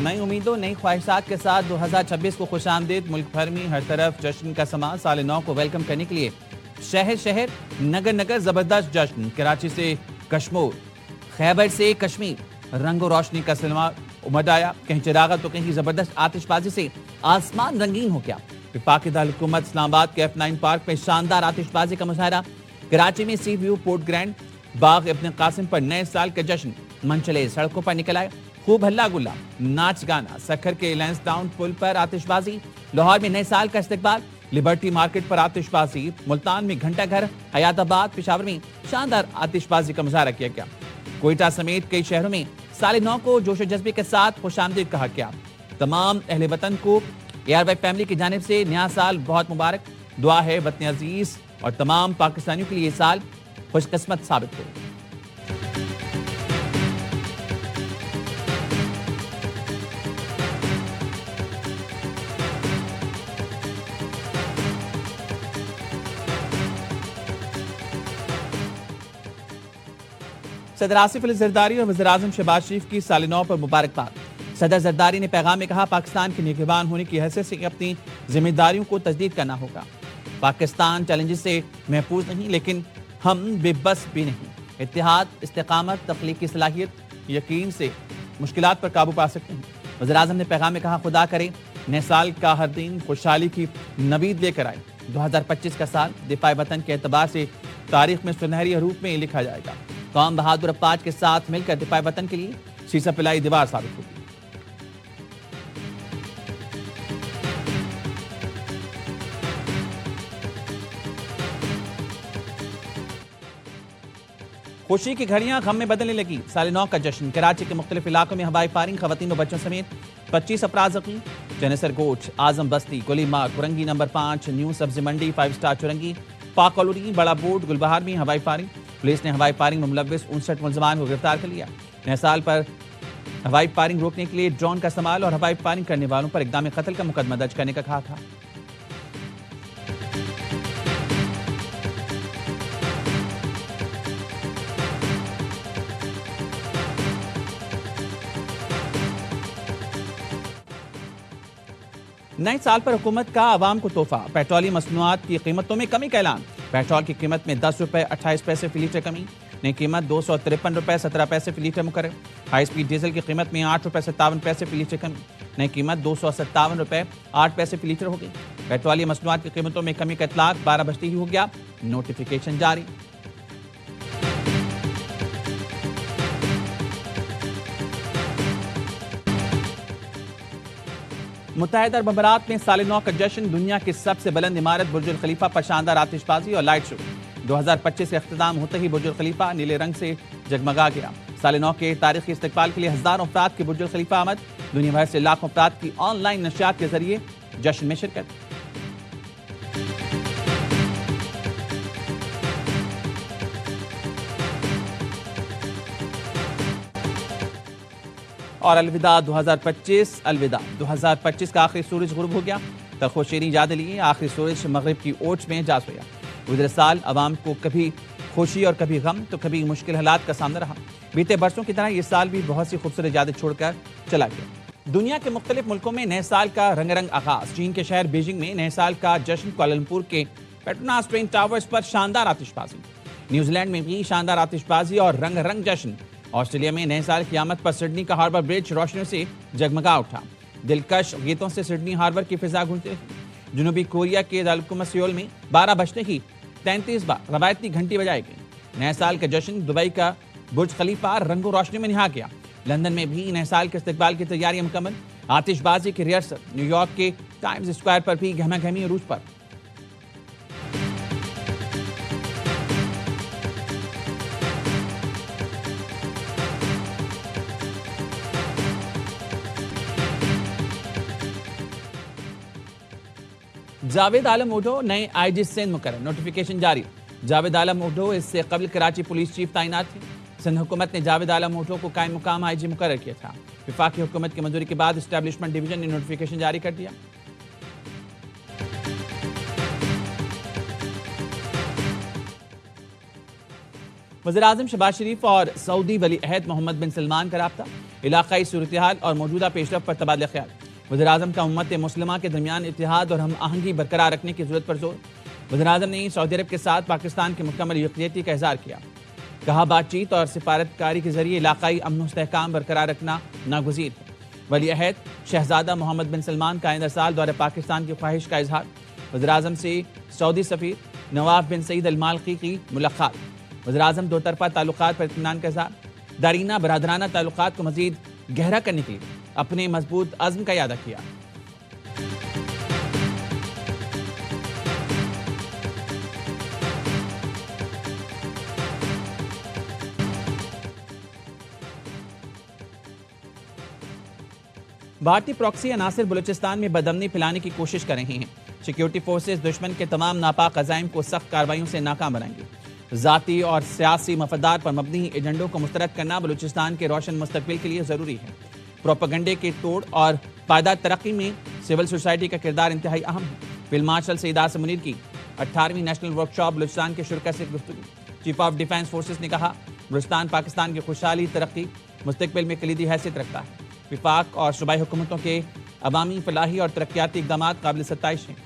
نئی امیدوں نئی خواہشات کے ساتھ 2026 کو خوش آمدید۔ ملک بھر میں ہر طرف جشن کا سما۔ سال نو کو ویلکم کرنے کے لیے شہر شہر نگر نگر زبردست جشن۔ کراچی سے کشمور، خیبر سے کشمیر، رنگ و روشنی کا سلسلہ امڈ آیا۔ کہیں چراغا تو کہیں زبردست آتش بازی سے آسمان رنگین ہو گیا۔ وفاقی دارالحکومت اسلام آباد کے F9 پارک میں شاندار آتش بازی کا مظاہرہ۔ کراچی میں سی ویو پورٹ گرینڈ باغ ابن قاسم پر نئے سال کا جشن منچلے سڑکوں پر نکل آئے۔ خوب ہلا گلا، ناچ گانا۔ سکھر کے لینس ڈاؤن پل پر آتش بازی۔ لاہور میں نئے سال کا استقبال۔ لبرٹی مارکیٹ پر آتش بازی۔ ملتان میں گھنٹہ گھر، حیات آباد، پشاور میں شاندار آتش بازی کا مظاہرہ کیا گیا۔ کوئٹہ سمیت کئی شہروں میں سال نو کو جوش و جذبے کے ساتھ خوش آمدید کہا گیا۔ تمام اہل وطن کو ARY فیملی کی جانب سے نیا سال بہت مبارک۔ دعا ہے وطن عزیز اور تمام پاکستانیوں کے لیے یہ سال خوش قسمت ثابت ہو۔ صدر آصف علی زرداری اور وزیراعظم شہباز شریف کی سال نو پر مبارکباد۔ صدر زرداری نے پیغام میں کہا، پاکستان کے نگہبان ہونے کی حیثیت سے اپنی ذمہ داریوں کو تجدید کرنا ہوگا۔ پاکستان چیلنجز سے محفوظ نہیں، لیکن ہم بے بس بھی نہیں۔ اتحاد، استقامت، تخلیقی صلاحیت، یقین سے مشکلات پر قابو پا سکتے ہیں۔ وزیراعظم نے پیغام میں کہا، خدا کرے نئے سال کا ہر دن خوشحالی کی نوید لے کر آئے۔ 2025 کا سال دفاع وطن کے اعتبار سے تاریخ میں سنہری حروف میں لکھا جائے گا۔ قوم بہادر افواج کے ساتھ مل کر دفاع وطن کے لیے سیسہ پلائی دیوار ثابت ہوگی۔ خوشی کی گھڑیاں غم میں بدلنے لگی۔ سال نو کا جشن۔ کراچی کے مختلف علاقوں میں ہوائی فائرنگ، خواتین و بچوں سمیت 25 افراد زخمی۔ جنیسر کوٹ، اعظم بستی، گلی مارگ، کورنگی نمبر 5، نیو سبزی منڈی، 5 اسٹار چورنگی، پاک کالونی، بڑا بوٹ، گلبہار میں ہوائی فائرنگ۔ پولیس نے ہوائی فائرنگ میں ملوث 59 ملزمان کو گرفتار کر لیا۔ نئے سال پر ہوائی فائرنگ روکنے کے لیے ڈرون کا استعمال اور ہوائی فائرنگ کرنے والوں پر اقدام قتل کا مقدمہ درج کرنے کا کہا تھا۔ نئے سال پر حکومت کا عوام کو تحفہ۔ پیٹرولیم مصنوعات کی قیمتوں میں کمی کا اعلان۔ پیٹرول کی قیمت میں 10 روپے 28 پیسے فی لیٹر کمی۔ نئی قیمت 253 روپے 17 پیسے فی لیٹر مقرر۔ ہائی سپیڈ ڈیزل کی قیمت میں 8 روپے 57 پیسے فی لیٹر کمی۔ نئی قیمت 257 روپے 8 پیسے فی لیٹر ہوگی۔ پیٹرولیم مصنوعات کی قیمتوں میں کمی کا اطلاق 12 بجتے ہی ہو گیا۔ نوٹیفیکیشن جاری۔ متحدہ عرب امارات میں سال نو کا جشن۔ دنیا کی سب سے بلند عمارت برج الخلیفہ پر شاندار آتش بازی اور لائٹ شو۔ 2025 سے اختتام ہوتے ہی برج الخلیفہ نیلے رنگ سے جگمگا گیا۔ سال نو کے تاریخی استقبال کے لیے ہزاروں افراد کی برج الخلیفہ آمد۔ دنیا بھر سے لاکھوں افراد کی آن لائن نشریات کے ذریعے جشن میں شرکت۔ اور الوداع 2025، الوداع 2025 کا آخری سورج غروب ہو گیا۔ تلخ و شیریں یاد لیے آخری سورج مغرب کی اوٹ میں جا سویا۔ گزرے سال عوام کو کبھی خوشی اور کبھی غم تو کبھی مشکل حالات کا سامنا رہا۔ بیتے برسوں کی طرح یہ سال بھی بہت سی خوبصورت یادیں چھوڑ کر چلا گیا۔ دنیا کے مختلف ملکوں میں نئے سال کا رنگ رنگ آغاز۔ چین کے شہر بیجنگ میں نئے سال کا جشن۔ کوالالمپور کے پیٹروناس ٹوین ٹاورز پر شاندار آتش بازی۔ نیوزی لینڈ میں بھی شاندار آتش بازی اور رنگ رنگ جشن۔ آسٹریلیا میں نئے سال کی آمد پر سڈنی کا ہاربر برج روشنیوں سے جگمگا اٹھا۔ دلکش گیتوں سے سڈنی ہاربر کی فضا گونجتی رہی۔ جنوبی کوریا کے دارالحکومت سیول میں 12 بجتے ہی 33 بار روایتی گھنٹی بجائی گئی۔ نئے سال کا جشن۔ دبئی کا برج خلیفہ رنگ و روشنی میں نہا گیا۔ لندن میں بھی نئے سال کے استقبال کی تیاریاں مکمل۔ آتش بازی کی ریہرسل۔ نیو یارک کے ٹائمز اسکوائر پر بھی گہما گہمی عروج پر۔ جاوید عالم اوڈھو نئے IG سندھ مقرر۔ نوٹیفیکیشن جاری۔ جاوید عالم اوڈھو اس سے قبل کراچی پولیس چیف تعینات تھے۔ سندھ حکومت نے جاوید عالم اوڈھو کو قائم مقام IG مقرر کیا تھا۔ وفاقی حکومت کی منظوری کے بعد اسٹیبلشمنٹ ڈویژن نے نوٹیفیکیشن جاری کر دیا۔ وزیراعظم شہباز شریف اور سعودی ولی عہد محمد بن سلمان کا رابطہ، علاقائی صورتحال اور موجودہ پیش رفت پر تبادلہ خیال۔ وزیراعظم کا امت مسلمہ کے درمیان اتحاد اور ہم آہنگی برقرار رکھنے کی ضرورت پر زور۔ وزیراعظم نے سعودی عرب کے ساتھ پاکستان کی مکمل یکجہتی کا اظہار کیا۔ کہا بات چیت اور سفارتکاری کے ذریعے علاقائی امن و استحکام برقرار رکھنا ناگزیر ہے۔ ولی عہد شہزادہ محمد بن سلمان کا آئندہ سال دورہ پاکستان کی خواہش کا اظہار۔ وزیراعظم سے سعودی سفیر نواف بن سعید المالکی کی ملاقات۔ وزیراعظم دو طرفہ تعلقات پر اطمینان کا اظہار۔ دارینہ برادرانہ تعلقات کو مزید گہرا کرنے کے لیے اپنے مضبوط عزم کا اعادہ کیا۔ بھارتی پراکسی عناصر بلوچستان میں بدامنی پھیلانے کی کوشش کر رہے ہیں۔ سیکیورٹی فورسز دشمن کے تمام ناپاک عزائم کو سخت کارروائیوں سے ناکام بنائیں گے۔ ذاتی اور سیاسی مفادات پر مبنی ایجنڈوں کو مسترد کرنا بلوچستان کے روشن مستقبل کے لیے ضروری ہے۔ پروپیگنڈے کے توڑ اور پائیدار ترقی میں سول سوسائٹی کا کردار انتہائی اہم ہے۔ فیلڈ مارشل سعید عاصم منیر کی 18ویں نیشنل ورکشاپ بلوچستان کے شرکاء سے گفتگو۔ چیف آف ڈیفنس فورسز نے کہا بلوچستان پاکستان کی خوشحالی ترقی مستقبل میں کلیدی حیثیت رکھتا ہے۔ وفاق اور صوبائی حکومتوں کے عوامی فلاحی اور ترقیاتی اقدامات قابل ستائش ہیں۔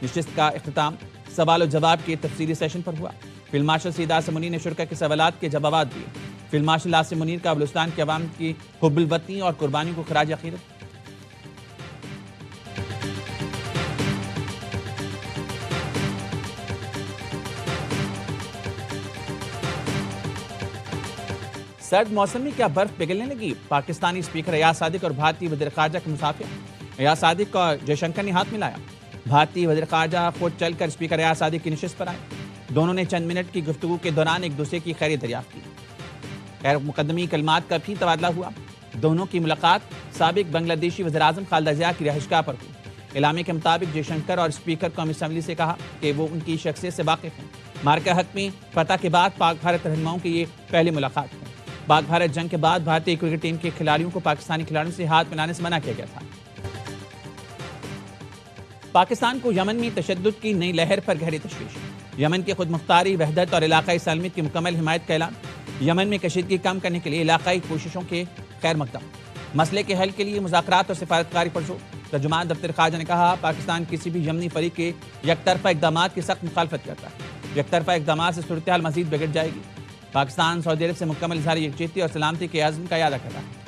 نشست کا اختتام سوال و جواب کے تفصیلی سیشن پر ہوا۔ فیلڈ مارشل سعید عاصم منیر نے شرکاء کے سوالات کے جوابات دیے۔ فیلڈ مارشل عاصم منیر کا بلوچستان کے عوام کی حب الوطنی اور قربانیوں کو خراج عقیدت۔ سرد موسم میں کیا برف پگھلنے لگی؟ پاکستانی اسپیکر ایاز صادق اور بھارتی وزیر خارجہ کا مصافحہ۔ ایاز صادق اور جے شنکر نے ہاتھ ملایا۔ بھارتی وزیر خارجہ خود چل کر اسپیکر ایاز صادق کی نشست پر آئے۔ دونوں نے چند منٹ کی گفتگو کے دوران ایک دوسرے کی خیریت دریافت کی۔ خیر مقدمی کلمات کا بھی تبادلہ ہوا۔ دونوں کی ملاقات سابق بنگلہ دیشی وزیراعظم خالدہ ضیاء کی رہائشگاہ پر ہوئی۔ اعلامیے کے مطابق جے شنکر اور اسپیکر قومی اسمبلی سے کہا کہ وہ ان کی شخصیت سے واقف ہیں۔ مارکہ حق میں فتح کے بعد پاک بھارت رہنماؤں کی یہ پہلی ملاقات ہے۔ پاک بھارت جنگ کے بعد بھارتی کرکٹ ٹیم کے کھلاڑیوں کو پاکستانی کھلاڑیوں سے ہاتھ ملانے سے منع کیا گیا تھا۔ پاکستان کو یمن میں تشدد کی نئی لہر پر گہری تشویش۔ یمن کی خود مختاری، وحدت اور علاقائی سالمیت کی مکمل حمایت کا اعلان۔ یمن میں کشیدگی کم کرنے کے لیے علاقائی کوششوں کے خیر مقدم۔ مسئلے کے حل کے لیے مذاکرات اور سفارتکاری پر زور۔ ترجمان دفتر خارجہ نے کہا پاکستان کسی بھی یمنی فریق کے یک طرفہ اقدامات کی سخت مخالفت کرتا ہے۔ یک طرفہ اقدامات سے صورتحال مزید بگڑ جائے گی۔ پاکستان سعودی عرب سے مکمل اظہار یکجہتی اور سلامتی کے عزم کا اعادہ کر رہا ہے۔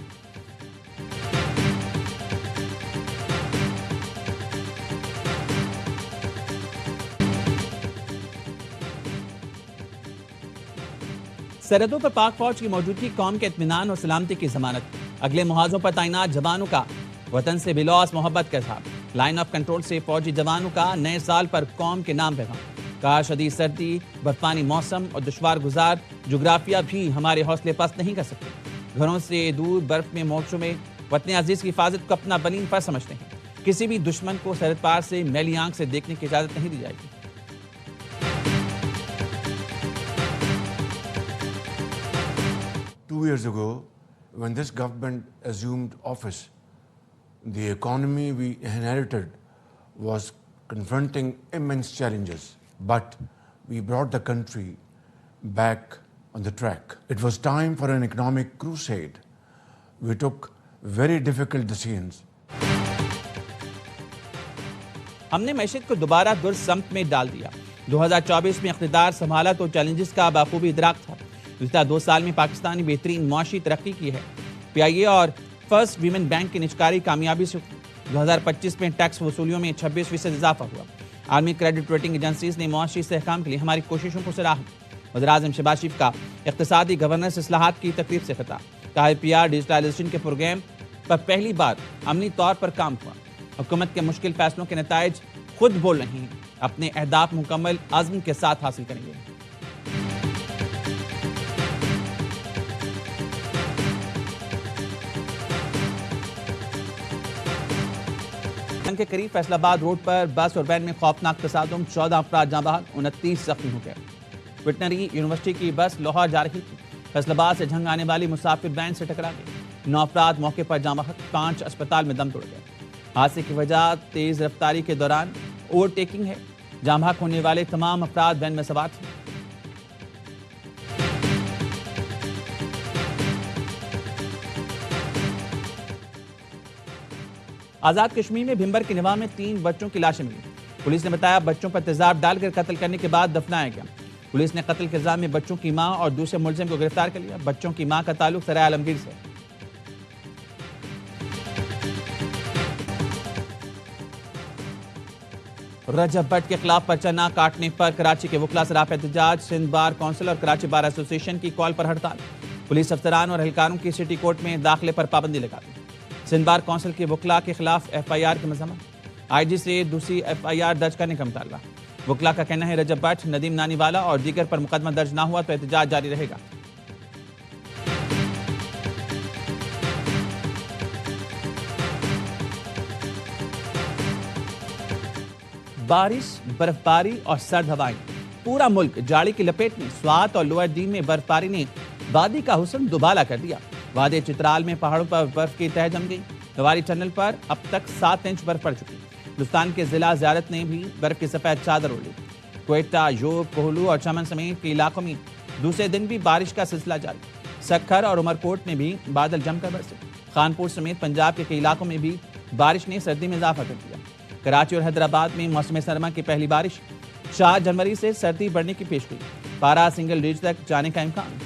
سرحدوں پر پاک فوج کی موجودگی قوم کے اطمینان اور سلامتی کی ضمانت۔ اگلے محاذوں پر تعینات جوانوں کا وطن سے بلوس محبت کا اظہار۔ لائن آف کنٹرول سے فوجی جوانوں کا نئے سال پر قوم کے نام پیغام۔ کہا شدید سردی، برفانی موسم اور دشوار گزار جغرافیہ بھی ہمارے حوصلے پست نہیں کر سکتے۔ گھروں سے دور برف میں مورچوں میں وطن عزیز کی حفاظت کو اپنا بنین فرض سمجھتے ہیں۔ کسی بھی دشمن کو سرحد پار سے میلی آنکھ سے دیکھنے کی اجازت نہیں دی جائے گی۔ Two years ago, when this government assumed office, the economy we inherited was confronting immense challenges, but we brought the country back on the track. It was time for an economic crusade. We took very difficult decisions. ہم نے معیشت کو دوبارہ درست سمت میں ڈال دیا۔ 2024 میں اقتدار سنبھالا تو چیلنجز کا بخوبی ادراک تھا۔ گزشتہ 2 سال میں پاکستان نے بہترین معاشی ترقی کی ہے۔ پی آئی اے اور فرسٹ ویمن بینک کی نجکاری کامیابی سے 2025 میں ٹیکس وصولیوں میں 26% اضافہ ہوا۔ عالمی کریڈٹ ریٹنگ ایجنسیز نے معاشی استحکام کے لیے ہماری کوششوں کو سراہا۔ وزیراعظم شہباز شریف کا اقتصادی گورننس اصلاحات کی تقریب سے خطاب۔ کہا پی آر ڈیجیٹلائزیشن کے پروگرام پر پہلی بار عملی طور پر کام ہوا۔ حکومت کے مشکل فیصلوں کے نتائج خود بول رہے ہیں۔ اپنے اہداف مکمل عزم کے ساتھ حاصل کریں گے۔ کے قریب فیصل آباد روڈ پر بس اور وین میں خوفناک تصادم، 14 افراد جاں بحق، 29 زخمی ہو گئے۔ ویٹنری یونیورسٹی کی بس لاہور جا رہی تھی، فیصل آباد سے جھنگ آنے والی مسافر وین سے ٹکرا گئی۔ 9 افراد موقع پر جاں بحق، 5 اسپتال میں دم توڑ گئے۔ حادثے کی وجہ تیز رفتاری کے دوران اوور ٹیکنگ ہے۔ جاں بحق ہونے والے تمام افراد وین میں سوار تھے۔ آزاد کشمیر میں بھمبر کی نواح میں 3 بچوں کی لاشیں ملی. پولیس نے بتایا بچوں پر تیزاب ڈال کر قتل کرنے کے بعد دفنایا گیا. پولیس نے قتل کے الزام میں بچوں کی ماں اور دوسرے ملزم کو گرفتار کر لیا. بچوں کی ماں کا تعلق سرائے عالمگیر سے. رجب بٹ کے خلاف پرچہ نہ کاٹنے پر کراچی کے وکلاء سراپا احتجاج. سندھ بار کونسل اور کراچی بار ایسوسی ایشن کی کال پر ہڑتال. پولیس افسران اور اہلکاروں کی سٹی کورٹ میں داخلے پر پابندی لگا دی. سندھ بار کونسل کے وکلاء کے خلاف ایف آئی آر کی مذمت. آئی جی سے دوسری ایف آئی آر درج کرنے کا مطالبہ. وکلاء کا کہنا ہے رجب بٹ، ندیم نانی والا اور دیگر پر مقدمہ درج نہ ہوا تو احتجاج جاری رہے گا. بارش، برف باری اور سرد ہوائیں. پورا ملک جاڑی کی لپیٹ میں. سوات اور لوئر دین میں برف باری نے وادی کا حسن دوبالا کر دیا. وادی چترال میں پہاڑوں پر برف کی تہ جم گئی. نواری ٹنل پر اب تک 7 انچ برف پڑ چکی. ہندوستان کے ضلع زیارت نے بھی برف کی سفید چادر اوڑھ لی. کوئٹہ، یوب، کوہلو اور چمن سمیت کئی علاقوں میں دوسرے دن بھی بارش کا سلسلہ جاری. سکھر اور عمرکوٹ میں بھی بادل جم کر برسے. خانپور سمیت پنجاب کے کئی علاقوں میں بھی بارش نے سردی میں اضافہ کر دیا. کراچی اور حیدرآباد میں موسم سرما کی پہلی بارش. 4 جنوری سے سردی بڑھنے کی پیشگوئی. پارا سنگل ڈیجٹ تک جانے کا امکان.